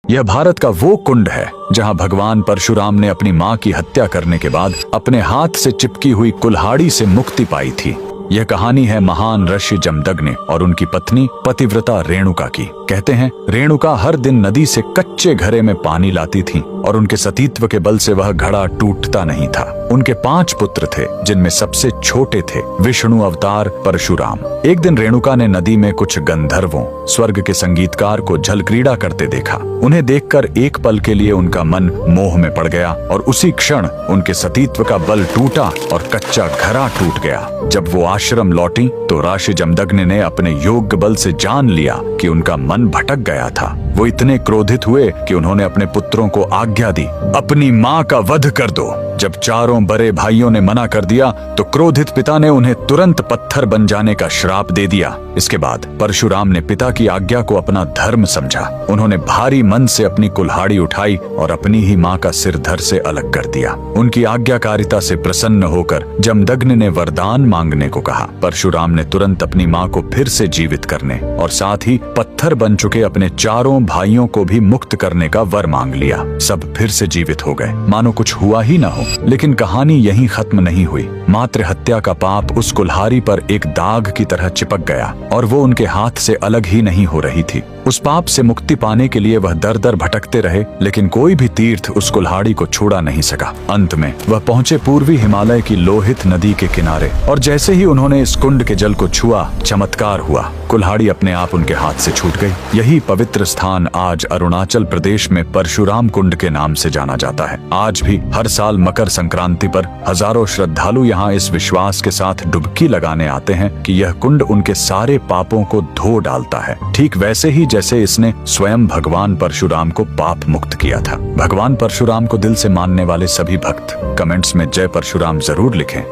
यह भारत का वो कुंड है जहां भगवान परशुराम ने अपनी मां की हत्या करने के बाद अपने हाथ से चिपकी हुई कुल्हाड़ी से मुक्ति पाई थी। यह कहानी है महान ऋषि जमदग्नि और उनकी पत्नी पतिव्रता रेणुका की। कहते हैं रेणुका हर दिन नदी से कच्चे घड़े में पानी लाती थी और उनके सतीत्व के बल से वह घड़ा टूटता नहीं था। उनके 5 पुत्र थे जिनमें सबसे छोटे थे विष्णु अवतार परशुराम। एक दिन रेणुका ने नदी में कुछ गंधर्वों स्वर्ग के संगीतकार को जल क्रीड़ा करते देखा। उन्हें देखकर एक पल के लिए उनका मन मोह में पड़ गया और उसी क्षण उनके सतीत्व का बल टूटा और कच्चा घड़ा टूट गया। जब वो आश्रम लौटी तो ऋषि जमदग्नि ने अपने योग्य बल से जान लिया कि उनका मन भटक गया था। वो इतने क्रोधित हुए कि उन्होंने अपने पुत्रों को आज्ञा दी, अपनी मां का वध कर दो। जब चारों बड़े भाइयों ने मना कर दिया तो क्रोधित पिता ने उन्हें तुरंत पत्थर बन जाने का श्राप दे दिया। इसके बाद परशुराम ने पिता की आज्ञा को अपना धर्म समझा। उन्होंने भारी मन से अपनी कुल्हाड़ी उठाई और अपनी ही मां का सिर धड़ से अलग कर दिया। उनकी आज्ञाकारिता से प्रसन्न होकर जमदग्नि ने वरदान मांगने को कहा। परशुराम ने तुरंत अपनी मां को फिर से जीवित करने और साथ ही पत्थर बन चुके अपने चारों भाइयों को भी मुक्त करने का वर मांग लिया। सब फिर से जीवित हो गए, मानो कुछ हुआ ही न हो। लेकिन कहानी यहीं खत्म नहीं हुई। मातृ हत्या का पाप उस कुल्हाड़ी पर एक दाग की तरह चिपक गया और वो उनके हाथ से अलग ही नहीं हो रही थी। उस पाप से मुक्ति पाने के लिए वह दर दर भटकते रहे, लेकिन कोई भी तीर्थ उस कुल्हाड़ी को छुड़ा नहीं सका। अंत में वह पहुंचे पूर्वी हिमालय की लोहित नदी के किनारे और जैसे ही उन्होंने इस कुंड के जल को छुआ, चमत्कार हुआ। कुल्हाड़ी अपने आप उनके हाथ से छूट गई। यही पवित्र स्थान आज अरुणाचल प्रदेश में परशुराम कुंड के नाम से जाना जाता है। आज भी हर साल मकर संक्रांति पर हजारों श्रद्धालु यहाँ इस विश्वास के साथ डुबकी लगाने आते हैं कि यह कुंड उनके सारे पापों को धो डालता है, ठीक वैसे ही जैसे इसने स्वयं भगवान परशुराम को पाप मुक्त किया था। भगवान परशुराम को दिल से मानने वाले सभी भक्त कमेंट्स में जय परशुराम जरूर लिखें।